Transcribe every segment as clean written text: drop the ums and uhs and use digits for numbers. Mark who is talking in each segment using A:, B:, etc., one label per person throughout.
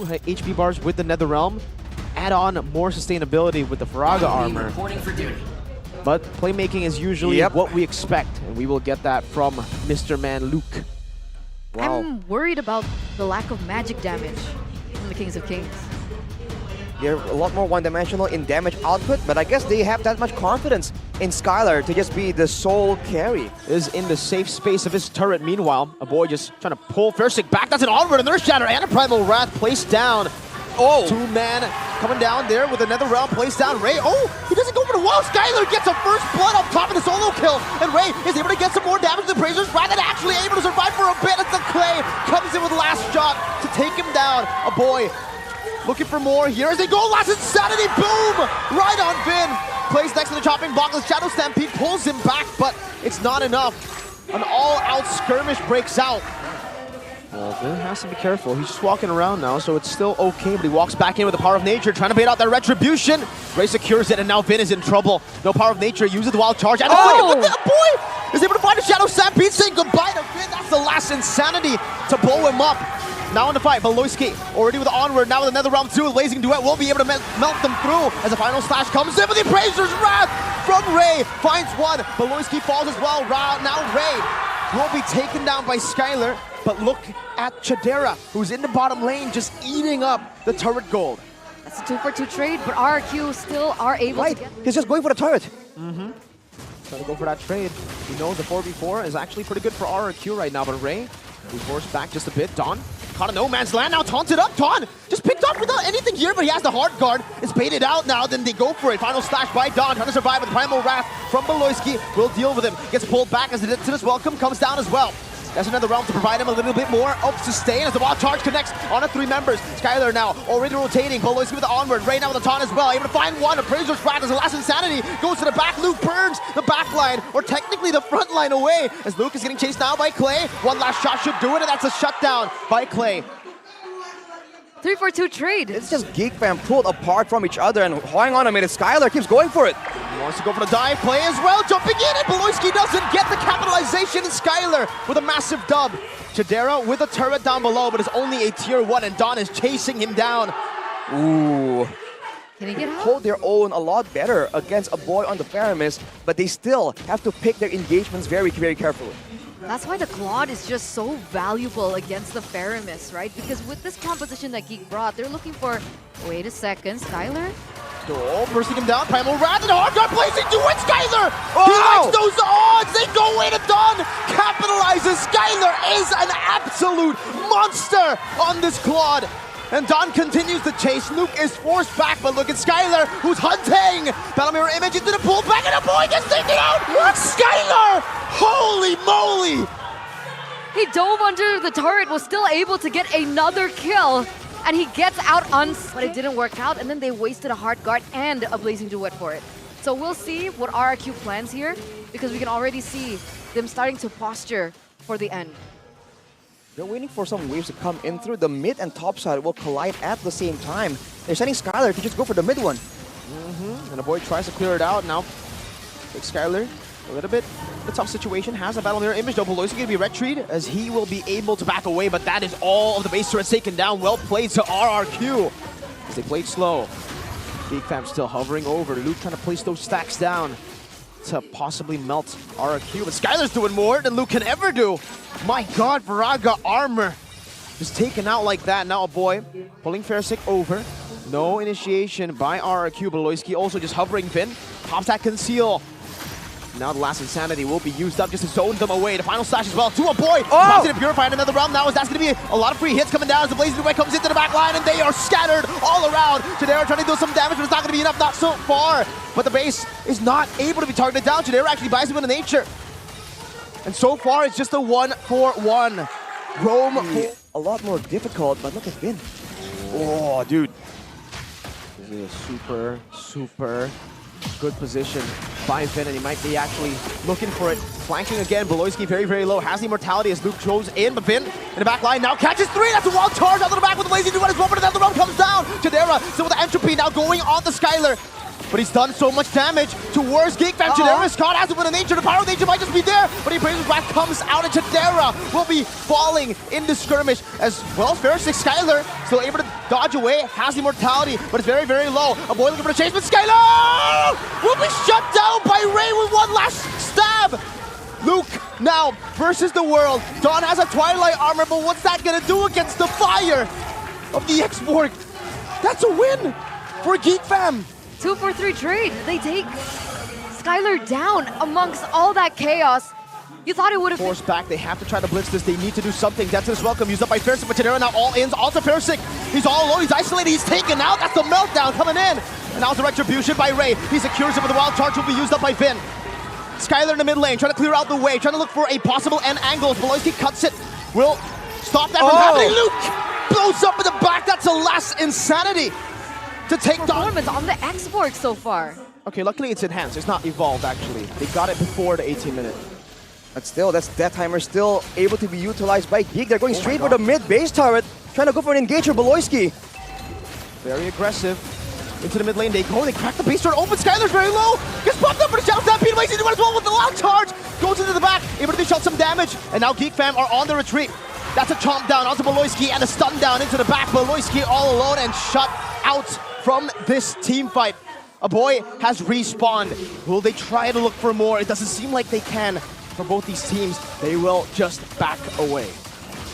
A: HP bars with the Netherrealm. Add on more sustainability with the Faraga armor.
B: Reporting for duty.
A: But playmaking is usually what we expect, and we will get that from Mr. Man Luke.
C: Wow. I'm worried about the lack of magic damage from the Kings of Kings.
D: They're a lot more one-dimensional in damage output, but I guess they have that much confidence in Skyler to just be the sole carry.
A: Is in the safe space of his turret. Meanwhile, a boy just trying to pull Fiersic back. That's an onward, another shatter, and a Primal Wrath placed down. Oh! Two-man coming down there with another round placed down. Ray, oh! He doesn't go for the wall. Skyler gets a first blood up top of the solo kill, and Ray is able to get some more damage to the Brazers. Rather than actually able to survive for a bit as the Clay comes in with the last shot to take him down. A boy looking for more here as they go. Last Insanity, boom! Right on Vin. Plays next to the chopping block. The Shadow Stampede pulls him back, but it's not enough. An all-out skirmish breaks out. Well, Vin has to be careful. He's just walking around now, so it's still okay, but he walks back in with the Power of Nature, trying to bait out that Retribution. Ray secures it, and now Vin is in trouble. No Power of Nature, uses the Wild Charge, and the boy is able to find a Shadow Stampede, saying goodbye to Vin. That's the last Insanity to blow him up. Now in the fight, Beloyski already with the onward, now with another round 2, Blazing Duet will be able to melt them through as the final slash comes in with the Appraiser's Wrath from Ray, finds one, Beloyski falls as well, now Ray will be taken down by Skyler, but look at Chidera, who's in the bottom lane just eating up the turret gold.
C: That's a 2-for-2 trade, but RRQ still are able to get...
D: He's just going for the turret.
A: Trying to go for that trade. He knows the 4v4 is actually pretty good for RRQ right now, but Ray, we forced back just a bit. Don caught a no man's land, now taunted up. Don just picked up without anything here, but he has the hard guard. It's baited out now, then they go for it. Final slash by Don, trying to survive with Primal Wrath from Beloyski. Will deal with him. Gets pulled back as the Tidus Welcome comes down as well. That's another round to provide him a little bit more of sustain as the Wild Charge connects on the 3 members. Skyler now already rotating. Beloyski with the onward. Ray now with the taunt as well. Able to find one. Appraiser's Wrath as the last Insanity goes to the back. Luke burns the back line, or technically the front line away, as Luke is getting chased now by Clay. One last shot should do it, and that's a shutdown by Clay.
C: 3-for-2 trade.
D: It's just Geek Fam pulled apart from each other, and hang on a minute, Skyler keeps going for it.
A: He wants to go for the dive play as well, jumping in, and Beloyski doesn't get the capitalization, and Skyler with a massive dub. Chidera with a turret down below, but it's only a tier 1, and Don is chasing him down.
D: Ooh.
C: Can he get out?
D: Hold their own a lot better against a boy on the Faramis, but they still have to pick their engagements very, very carefully.
C: That's why the Claude is just so valuable against the Faramis, right? Because with this composition that Geek brought, they're looking for, wait a second, Skyler?
A: Oh, bursting him down, Primal Wrath, and hard guard Blazing Duet, Skyler! He likes those odds, they go away to Don, capitalizes, Skyler is an absolute monster on this Claude. And Don continues the chase. Luke is forced back, but look at Skyler, who's hunting. Battle Mirror Image into the pull back, and the boy gets taken out. What? Skyler! Holy moly!
C: He dove under the turret, was still able to get another kill, and he gets out unscathed, but it didn't work out, and then they wasted a hard guard and a Blazing Duet for it. So we'll see what RRQ plans here, because we can already see them starting to posture for the end.
D: They're waiting for some waves to come in through the mid and top side will collide at the same time. They're sending Skyler to just go for the mid one.
A: And the boy tries to clear it out. Now, big Skyler, a little bit a tough situation. Has a Battle Mirror Image, though. Beloyski going to be retreat as he will be able to back away, but that is all of the base turrets taken down. Well played to RRQ as they played slow. Geek Fam still hovering over. Luke trying to place those stacks down to possibly melt RRQ, but Skyler's doing more than Luke can ever do. My God, Faraga armor just taken out like that. Now a boy pulling Fiersic over. No initiation by RRQ. Beloyski also just hovering Vin. Pops that conceal. Now the last Insanity will be used up just to zone them away. The final slash as well to a boy. Pops it to Purify in another round now, as that's going to be a lot of free hits coming down as the Blazing Duet comes into the back line, and they are scattered all around. Chidera trying to do some damage, but it's not going to be enough, not so far. But the base is not able to be targeted down. Chidera actually buys him into nature. And so far, it's just a 1-for-1. Roam
D: a lot more difficult, but look at Vin.
A: Oh, dude. This is a super, super good position by Vin, and he might be actually looking for it. Flanking again, Beloyski very, very low. Has the immortality as Luke goes in, but Vin in the back line now catches 3. That's a wild charge out of the back with the Blazing Duet as well, but another round comes down. Chidera still with the entropy now going on the Skyler. But he's done so much damage towards Geek Fam. Chidera Scott has it with a nature. The power of nature might just be there, but he Appraiser's Wrath comes out, and Chidera will be falling in the skirmish as well. Fiersic Skyler still able to dodge away, has the immortality, but it's very, very low. A boy looking for a chase, but Skyler will be shut down by Ray with one last stab. Luke now versus the world. Dawn has a Twilight armor, but what's that gonna do against the fire of the export? That's a win for Geek Fam.
C: 2 for 3 trade. They take Skyler down amongst all that chaos. You thought it would have
A: Forced back, they have to try to blitz this, they need to do something. That's his welcome, used up by Fersic, but Tadera now all ins, onto Fersic. He's all alone, he's isolated, he's taken out, that's the meltdown coming in. And now it's a retribution by Ray. He secures it, but the wild charge will be used up by Vin. Skyler in the mid lane, trying to clear out the way, trying to look for a possible end angle. Beloyski cuts it, will stop that from happening. Luke blows up in the back, that's a last insanity to take down.
C: performance on the export so far.
A: Okay, luckily it's enhanced, it's not evolved actually. They got it before the 18-minute.
D: But still, that's Death Timer still able to be utilized by Geek. They're going straight for the mid-base turret, trying to go for an engager. Beloyski.
A: Very aggressive. Into the mid lane they go, they crack the base turret open. Skyler's very low. Gets popped up for the shadow stampede. Waits to do as well with the loud charge. Goes into the back, able to dish out some damage. And now Geek Fam are on the retreat. That's a chomp down onto Beloyski and a stun down into the back. Beloyski all alone and shut out from this team fight. A boy has respawned. Will they try to look for more? It doesn't seem like they can. For both these teams, they will just back away.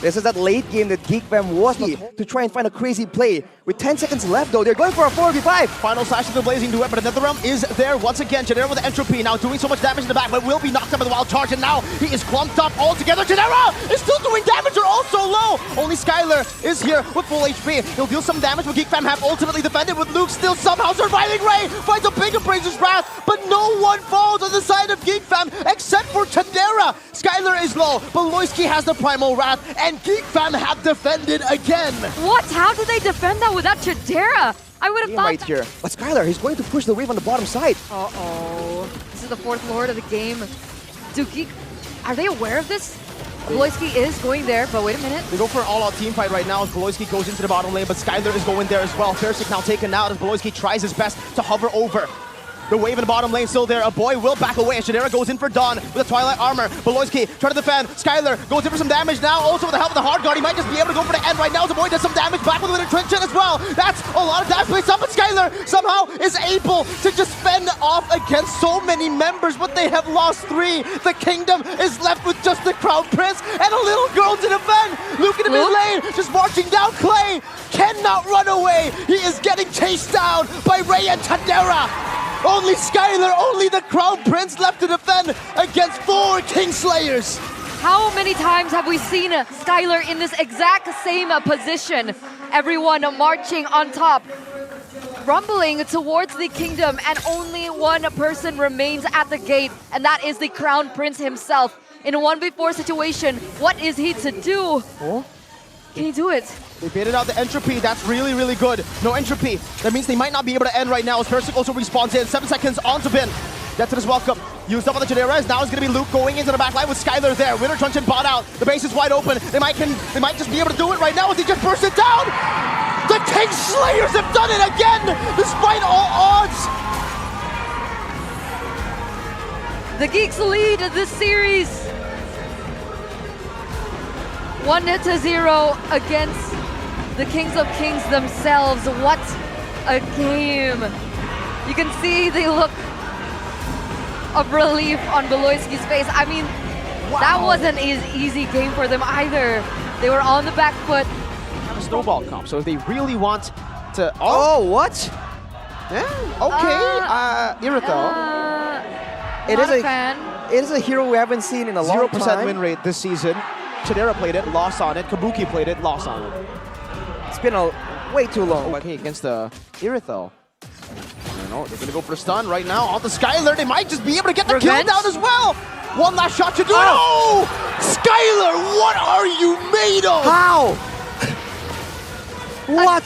D: This is that late game that Geek Fam was to try and find a crazy play. With 10 seconds left though, they're going for a 4v5.
A: Final slash of the Blazing Duet, but another realm is there once again. Genera with the entropy, now doing so much damage in the back, but will be knocked up by the wild charge, and now he is clumped up all together. Genera is still doing damage, they're also low. Only Skyler is here with full HP. He'll deal some damage, but Geek Fam have ultimately defended with Luke still somehow surviving. Ray finds a big Appraiser's Wrath, but no one falls on the side of Geek Fam except for Tadera. Skyler is low, Beloyski has the Primal Wrath, and Geek Fam have defended again.
C: What? How did they defend that without Chidera? I would have thought
D: Right here. But Skyler, he's going to push the wave on the bottom side.
C: Uh-oh. This is the 4th Lord of the game. Do Geek... Are they aware of this? Beloyski is going there, but wait a minute.
A: They go for an all-out team fight right now as Beloyski goes into the bottom lane, but Skyler is going there as well. Fersic now taken out as Beloyski tries his best to hover over. The wave in the bottom lane still there. A boy will back away. Shadera goes in for Dawn with a Twilight armor. Beloyski trying to defend. Skyler goes in for some damage now. Also with the help of the hard guard, he might just be able to go for the end right now. The boy does some damage back with an entrenchment as well. That's a lot of damage placed up, but Skyler somehow is able to just fend off against so many members, but they have lost 3. The kingdom is left with just the Crown Prince and a little girl to defend. Luke in the mid lane just marching down. Clay cannot run away. He is getting chased down by Ray and Tadera. Only Skyler, only the Crown Prince left to defend against 4 Kingslayers.
C: How many times have we seen Skyler in this exact same position? Everyone marching on top, rumbling towards the kingdom, and only one person remains at the gate, and that is the Crown Prince himself. In a 1v4 situation, what is he to do?
A: Oh?
C: Can he do it?
A: They baited out the entropy. That's really, really good. No entropy. That means they might not be able to end right now as Fersic also respawns in. 7 seconds onto Bin. That's his welcome. Used up on the Chidera. Now it's going to be Luke going into the back line with Skyler there. Winter Truncheon bought out. The base is wide open. They might just be able to do it right now as they just burst it down. The Kingslayers have done it again, despite all odds.
C: The Geeks lead this series 1-0 against the Kings of Kings themselves. What a game. You can see the look of relief on Beloyski's face. I mean, that wasn't an easy game for them either. They were on the back foot.
A: Have a snowball comp, so if they really want to...
D: Oh, what?
A: Yeah, okay. Irito.
D: It
C: Not
D: is
C: a fan.
D: It is a hero we haven't seen in a long
A: 0%
D: time.
A: win rate this season. Chidera played it, lost on it. Kabuki played it, lost on it.
D: It's been way too long.
A: Okay, against the Irithel. You know, they're gonna go for a stun right now on the Skyler. They might just be able to get the kill down as well. One last shot to do it. Oh! Skyler, what are you made of?
D: How? What?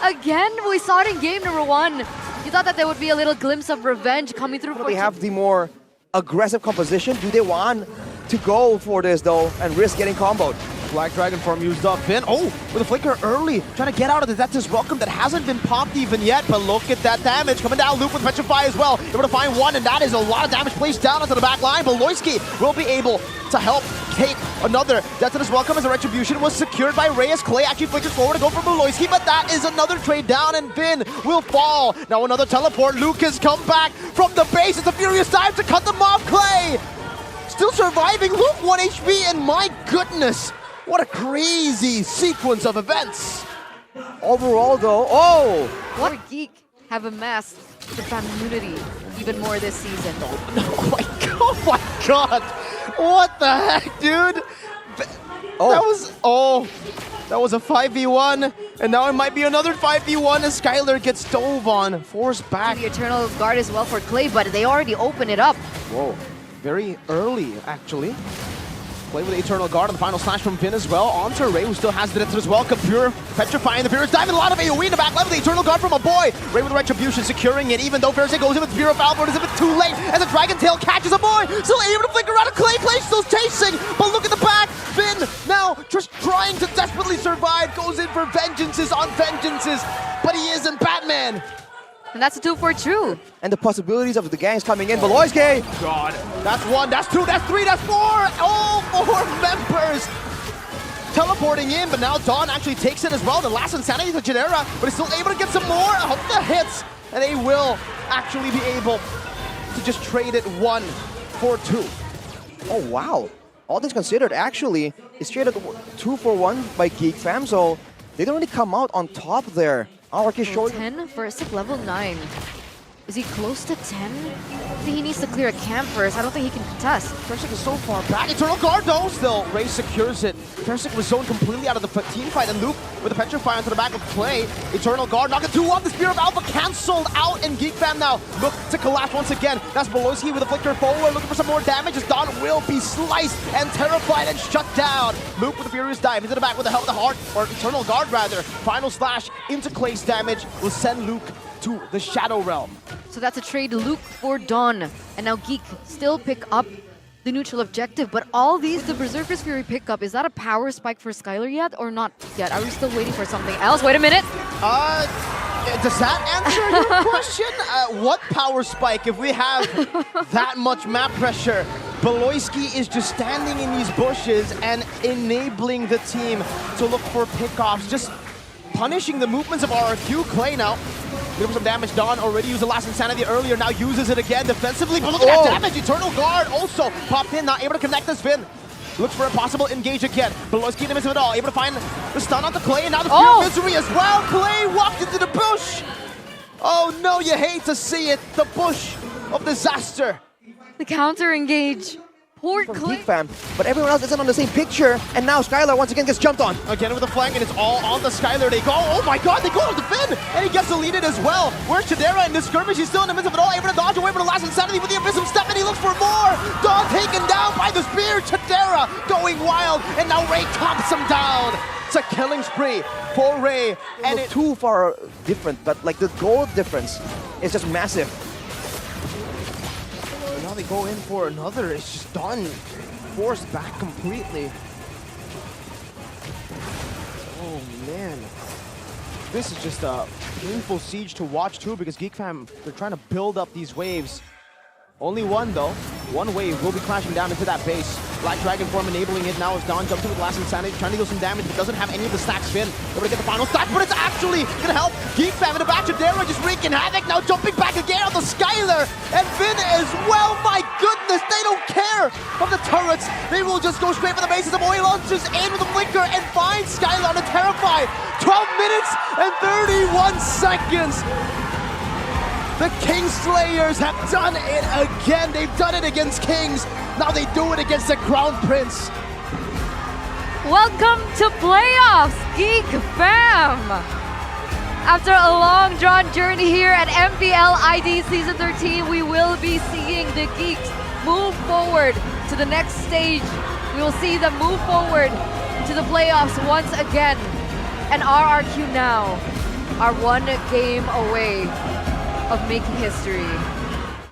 C: Again? We saw it in game number 1. You thought that there would be a little glimpse of revenge coming through.
D: They have the more aggressive composition. Do they want to go for this though and risk getting comboed?
A: Black Dragon form used up. Finn, with a flicker early, trying to get out of it. That's his welcome that hasn't been popped even yet, but look at that damage coming down. Luke with Petrify as well, able to find one, and that is a lot of damage placed down onto the back line. Beloyski will be able to help take another death to this welcome as a retribution was secured by Reyes. Clay actually flickers forward to go for Buloyski, but that is another trade down, and Vin will fall. Now another teleport. Lucas come back from the base. It's a furious dive to cut them off. Clay still surviving. Luke 1 HP, and my goodness, what a crazy sequence of events.
D: Overall, though, oh!
C: What Geek have amassed the fan community even more this season.
A: Oh my god! What the heck, dude? That was a 5v1, and now it might be another 5v1 as Skyler gets dove on, forced back.
C: The Eternal Guard as well for Clay, but they already open it up.
A: Whoa, very early, actually. Play with the Eternal Guard on the final slash from Vin as well. Onto Ray, who still has the death as well. Kapur petrifying the Furious dive, and a lot of AoE in the back left with the Eternal Guard from a boy. Ray with the Retribution securing it, even though Furious goes in with Spear of Albert, is a bit too late as a Dragon Tail catches a boy. Still able to flicker out of Clay. Clay still chasing, but look at the back. Vin now just trying to desperately survive, goes in for vengeances on vengeances, but he isn't Batman.
C: And that's a 2 for true.
D: And the possibilities of the gangs coming in. Buloyski!
A: God, that's 1, that's 2, that's 3, that's 4! All 4 members teleporting in, but now Dawn actually takes it as well. The last Insanity to Genera, but he's still able to get some more of the hits, and they will actually be able to just trade it 1 for 2.
D: Oh, wow. All things considered, actually, it's traded 2 for 1 by Geek Fam, so they don't really come out on top there. RRQ showing
C: 10 for Sick level 9. Is he close to 10? I think he needs to clear a camp first. I don't think he can contest.
A: Persic is so far back. Eternal Guard though, still. Ray secures it. Persic was zoned completely out of the team fight, and Luke with a Petrify onto the back of Clay. Eternal Guard knocking 2 off. The Spear of Alpha cancelled out, and Geek Fam now look to collapse once again. That's Buloyski with a flicker forward, looking for some more damage as Dawn will be sliced and terrified and shut down. Luke with a furious dive into the back with the help of the heart, or Eternal Guard rather. Final slash into Clay's damage will send Luke to the Shadow Realm.
C: So that's a trade Luke for Dawn. And now Geek still pick up the neutral objective, but all these, the Berserker's Fury pickup, is that a power spike for Skyler yet or not yet? Are we still waiting for something else? Wait a minute.
A: Does that answer your question? What power spike if we have that much map pressure? Buloyski is just standing in these bushes and enabling the team to look for pickoffs, just punishing the movements of RRQ. Clay now give him some damage. Dawn already used the last Insanity earlier, now uses it again defensively, but look at that damage. Eternal Guard also popped in, not able to connect this Vin. Looks for a possible engage again. Buloyski in the midst of it all, able to find the stun onto Clay, and now the Fear of Misery as well. Clay walked into the bush. Oh no, you hate to see it. The bush of disaster.
C: The counter engage. Poor Clay.
D: Geek Fam, but everyone else isn't on the same picture, and now Skyler once again gets jumped on.
A: Again with the flank, and it's all on the Skyler. They go, oh my god, they go to the Finn, and he gets deleted as well. Where's Chidera in this skirmish? He's still in the midst of it all, able to dodge away from the last Insanity with the Abyssum step, and he looks for more. Dawn taken down by the spear. Chidera going wild, and now Ray chomps him down. It's a killing spree for Ray, and
D: Not too far different, but like the goal difference is just massive.
A: now they go in for another. It's just done. Forced back completely. Oh man. This is just a painful siege to watch too, because Geek Fam, they're trying to build up these waves. Only one though. One wave will be crashing down into that base. Black Dragon form enabling it now as Dawn jumps in with last Insanity, trying to deal some damage, but doesn't have any of the stacks Finn. Able to get the final stack, but it's actually gonna help Geek Fam in the back. Chidera just wreaking havoc, now jumping back again on the Skyler, and Finn as well. My goodness, they don't care of the turrets. They will just go straight for the bases of oil launches in with the blinker and find Skyler on a Terrified. 12 minutes and 31 seconds. The Kingslayers have done it again. They've done it against Kings. Now they do it against the Crown Prince.
C: Welcome to playoffs, Geek Fam! After a long drawn journey here at MPL ID Season 13, we will be seeing the Geeks move forward to the next stage. We will see them move forward to the playoffs once again. And RRQ now are one game away of making history.